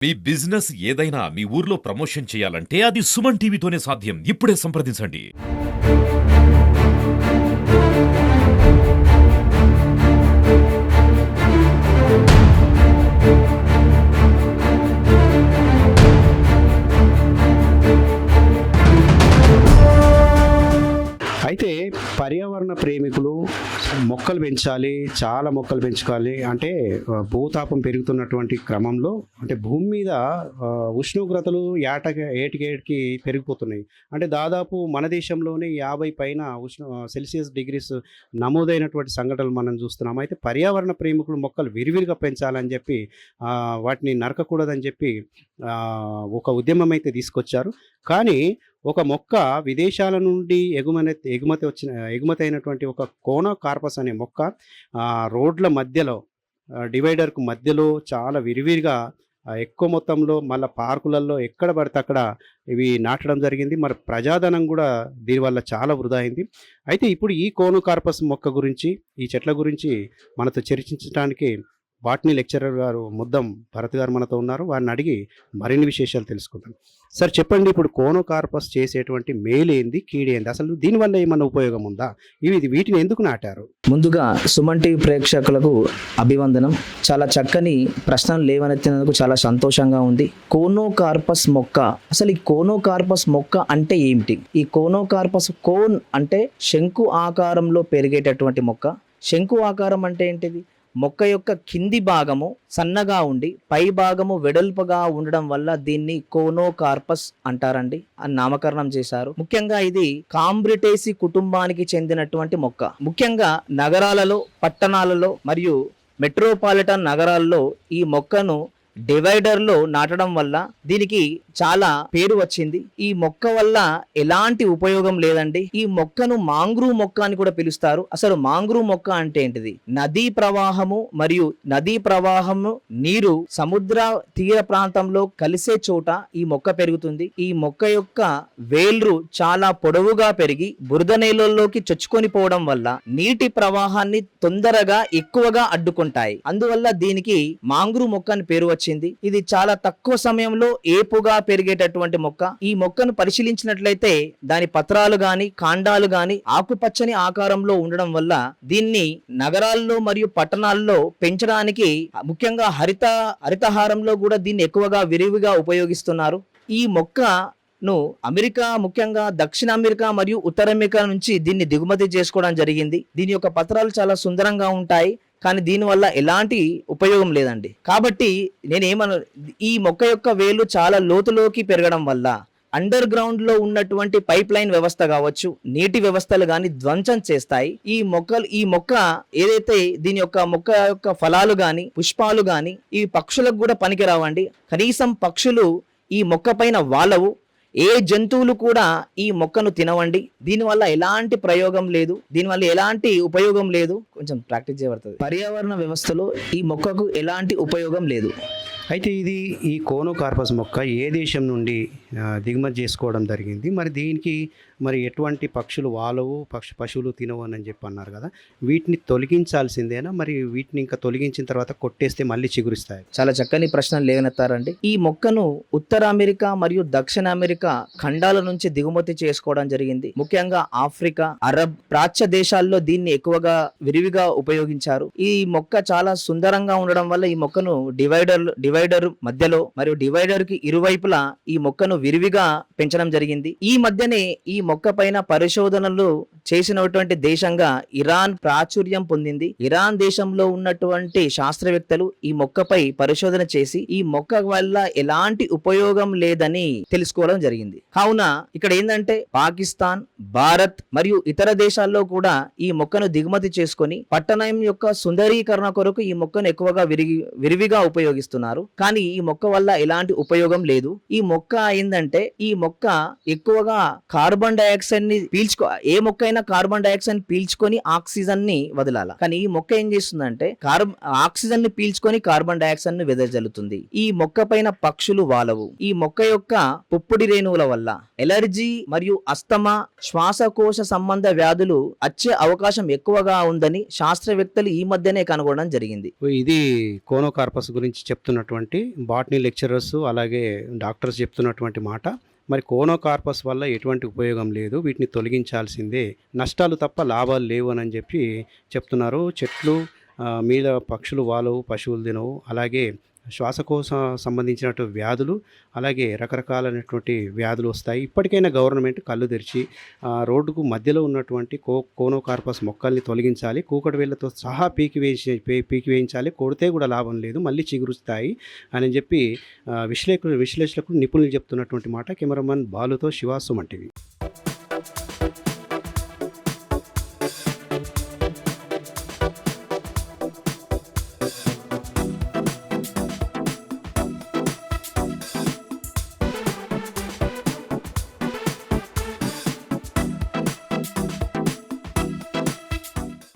మీ business ఏదైనా మీ ఊర్లో promotion చేయాలంటే అది సుమన్ టీవీతోనే సాధ్యం. ఇప్పుడే సంప్రదించండి. అయితే పర్యావరణ ప్రేమికులు మొక్కలు పెంచాలి, చాలా మొక్కలు పెంచుకోవాలి. అంటే భూతాపం పెరుగుతున్నటువంటి క్రమంలో అంటే భూమి మీద ఉష్ణోగ్రతలు ఏటికేటికి పెరిగిపోతున్నాయి. అంటే దాదాపు మన దేశంలోనే 50 పైన సెల్సియస్ డిగ్రీస్ నమోదైనటువంటి సంఘటనలు మనం చూస్తున్నాం. అయితే పర్యావరణ ప్రేమికులు మొక్కలు విరివిరిగా పెంచాలని చెప్పి వాటిని నరకకూడదని చెప్పి ఒక ఉద్యమం అయితే తీసుకొచ్చారు. కానీ ఒక మొక్క విదేశాల నుండి ఎగుమతి అయినటువంటి ఒక కోనో కార్పస్ అనే మొక్క రోడ్ల మధ్యలో డివైడర్కు మధ్యలో చాలా విరివిరిగా ఎక్కువ మొత్తంలో మళ్ళీ పార్కులలో ఎక్కడ పడితే అక్కడ ఇవి నాటడం జరిగింది. మరి ప్రజాధనం కూడా దీనివల్ల చాలా వృధా అయింది. అయితే ఇప్పుడు ఈ కోనో కార్పస్ మొక్క గురించి, ఈ చెట్ల గురించి మనతో చర్చించడానికి బాటనీ లెక్చరర్ గారు ముద్దం భరత్ గారు మనతో ఉన్నారు. వారిని అడిగి మరిన్ని విశేషాలు తెలుసుకుందాం. సార్ చెప్పండి, ఇప్పుడు కోనో కార్పస్ చేసేటువంటి మేలేంది, కీడేంది, అసలు దీనివల్ల ఏమన్నా ఉపయోగం ఉందా, వీటిని ఎందుకు నాటారు? ముందుగా సుమన్ టీవీ ప్రేక్షకులకు అభివందనం. చాలా చక్కని ప్రశ్నలు లేవనెత్తినందుకు చాలా సంతోషంగా ఉంది. కోనో కార్పస్ మొక్క, అసలు ఈ కోనో కార్పస్ మొక్క అంటే ఏమిటి? ఈ కోనో కార్పస్, కోన్ అంటే శంకు ఆకారంలో పెరిగేటటువంటి మొక్క. శంకు ఆకారం అంటే ఏంటిది? మొక్క యొక్క కింది భాగము సన్నగా ఉండి పై భాగము వెడల్పుగా ఉండడం వల్ల దీన్ని కోనో కార్పస్ అంటారండి అని నామకరణం చేశారు. ముఖ్యంగా ఇది కాంబ్రిటేసి కుటుంబానికి చెందినటువంటి మొక్క. ముఖ్యంగా నగరాలలో, పట్టణాలలో మరియు మెట్రోపాలిటన్ నగరాల్లో ఈ మొక్కను డివైడర్లో నాటడం వల్ల దీనికి చాలా పేరు వచ్చింది. ఈ మొక్క వల్ల ఎలాంటి ఉపయోగం లేదండి. ఈ మొక్కను మాంగ్రూ మొక్క అని కూడా పిలుస్తారు. అసలు మాంగ్రూ మొక్క అంటే ఏంటిది? నదీ ప్రవాహము మరియు నదీ ప్రవాహము నీరు సముద్ర తీర ప్రాంతంలో కలిసే చోట ఈ మొక్క పెరుగుతుంది. ఈ మొక్క యొక్క వేళ్ళు చాలా పొడవుగా పెరిగి బురద నేలల్లోకి చొచ్చుకొని పోవడం వల్ల నీటి ప్రవాహాన్ని తొందరగా ఎక్కువగా అడ్డుకుంటాయి. అందువల్ల దీనికి మాంగ్రూ మొక్క అని పేరు వచ్చింది. ఇది చాలా తక్కువ సమయంలో ఏపుగా పెరిగేటటువంటి మొక్క. ఈ మొక్కను పరిశీలించినట్లయితే దాని పత్రాలు గాని, కాండాలు గాని ఆకుపచ్చని ఆకారంలో ఉండడం వల్ల దీన్ని నగరాల్లో మరియు పట్టణాల్లో పెంచడానికి, ముఖ్యంగా హరితహారంలో కూడా దీన్ని ఎక్కువగా విరివిగా ఉపయోగిస్తున్నారు. ఈ మొక్కను అమెరికా, ముఖ్యంగా దక్షిణ అమెరికా మరియు ఉత్తర అమెరికా నుంచి దీన్ని దిగుమతి చేసుకోవడం జరిగింది. దీని యొక్క పత్రాలు చాలా సుందరంగా ఉంటాయి, కానీ దీనివల్ల ఎలాంటి ఉపయోగం లేదండి. కాబట్టి ఈ మొక్క యొక్క వేళ్ళు చాలా లోతులోకి పెరగడం వల్ల అండర్ గ్రౌండ్ లో ఉన్నటువంటి పైప్ లైన్ వ్యవస్థ కావచ్చు, నీటి వ్యవస్థలు గాని ధ్వంసం చేస్తాయి. ఈ మొక్క ఏదైతే దీని యొక్క మొక్క యొక్క ఫలాలు గాని, పుష్పాలు గాని ఈ పక్షులకు కూడా పనికిరావండి. కనీసం పక్షులు ఈ మొక్క పైన వాలవు. ఏ జంతువులు కూడా ఈ మొక్కను తినవండి. దీనివల్ల ఎలాంటి ప్రయోగం లేదు, దీనివల్ల ఎలాంటి ఉపయోగం లేదు. కొంచెం ప్రాక్టీస్ చేయబడుతుంది. పర్యావరణ వ్యవస్థలో ఈ మొక్కకు ఎలాంటి ఉపయోగం లేదు. అయితే ఈ కోనో కార్పస్ మొక్క ఏ దేశం నుండి దిగుమతి చేసుకోవడం జరిగింది? మరి దీనికి ఎటువంటి పక్షులు వాలవు, పశువులు తినవు అని చెప్పి అన్నారు కదా, వీటిని తొలగించాల్సిందేనా? మరి వీటిని ఇంకా తొలగించిన తర్వాత కొట్టేస్తే మళ్ళీ చిగురిస్తాయి? చాలా చక్కని ప్రశ్నలు లేవనెత్తారండి. ఈ మొక్కను ఉత్తర అమెరికా మరియు దక్షిణ అమెరికా ఖండాల నుంచి దిగుమతి చేసుకోవడం జరిగింది. ముఖ్యంగా ఆఫ్రికా, అరబ్, ప్రాచ్య దేశాల్లో దీన్ని ఎక్కువగా విరివిగా ఉపయోగించారు. ఈ మొక్క చాలా సుందరంగా ఉండడం వల్ల ఈ మొక్కను డివైడర్ మధ్యలో మరియు డివైడర్ కి ఇరువైపులా ఈ మొక్కను విరివిగా పెంచడం జరిగింది. ఈ మధ్యనే ఈ మొక్క పైన పరిశోధనలు చేసినటువంటి దేశంగా ఇరాన్ ప్రాచుర్యం పొందింది. ఇరాన్ దేశంలో ఉన్నటువంటి శాస్త్రవేత్తలు ఈ మొక్కపై పరిశోధన చేసి ఈ మొక్క వల్ల ఎలాంటి ఉపయోగం లేదని తెలుసుకోవడం జరిగింది. కావున ఇక్కడ ఏంటంటే పాకిస్తాన్, భారత్ మరియు ఇతర దేశాల్లో కూడా ఈ మొక్కను దిగుమతి చేసుకొని పట్టణం యొక్క సుందరీకరణ కొరకు ఈ మొక్కను ఎక్కువగా విరివిగా ఉపయోగిస్తున్నారు. కానీ ఈ మొక్క వల్ల ఎలాంటి ఉపయోగం లేదు. ఈ మొక్క ఏంటంటే ఈ మొక్క ఎక్కువగా కార్బన్ డైఆక్సైడ్ ని ఏ మొక్క అయినా కార్బన్ డైఆక్సైడ్ పీల్చుకొని ఆక్సిజన్ ని వదలాల. కానీ ఈ మొక్క ఏం చేస్తుందంటే ఆక్సిజన్ ని పీల్చుకొని కార్బన్ డైఆక్సైడ్ ని వెదజల్లుతుంది. ఈ మొక్క పైన పక్షులు వాలవు. ఈ మొక్క యొక్క పుప్పొడి రేణువుల వల్ల ఎలర్జీ మరియు అస్తమా, శ్వాసకోశ సంబంధ వ్యాధులు వచ్చే అవకాశం ఎక్కువగా ఉందని శాస్త్రవేత్తలు ఈ మధ్యనే కనుగొనడం జరిగింది. ఇది కోనో కార్పస్ గురించి చెప్తున్నటువంటి చెప్తున్నటువంటి బాటనీ లెక్చరర్స్ అలాగే డాక్టర్స్ చెప్తున్నటువంటి మాట. మరి కోనోకార్పస్ వల్ల ఎటువంటి ఉపయోగం లేదు, వీటిని తొలగించాల్సిందే, నష్టాలు తప్ప లాభాలు లేవు అని చెప్పి చెప్తున్నారు. చెట్లు మీద పక్షులు వాలవు, పశువులు తినవు, అలాగే శ్వాసకోశ సంబంధించినటువంటి వ్యాధులు, అలాగే రకరకాలైనటువంటి వ్యాధులు వస్తాయి. ఇప్పటికైనా గవర్నమెంట్ కళ్ళు తెరిచి రోడ్డుకు మధ్యలో ఉన్నటువంటి కోనోకార్పస్ మొక్కల్ని తొలగించాలి, కూకటి వేళ్ళతో సహా పీకి వేయించాలి. కొడితే కూడా లాభం లేదు, మళ్ళీ చిగురుస్తాయి అని చెప్పి విశ్లేషకులు నిపుణులు చెప్తున్నటువంటి మాట. కెమెరామన్ బాలుతో శివ, సుమన్ టీవీ.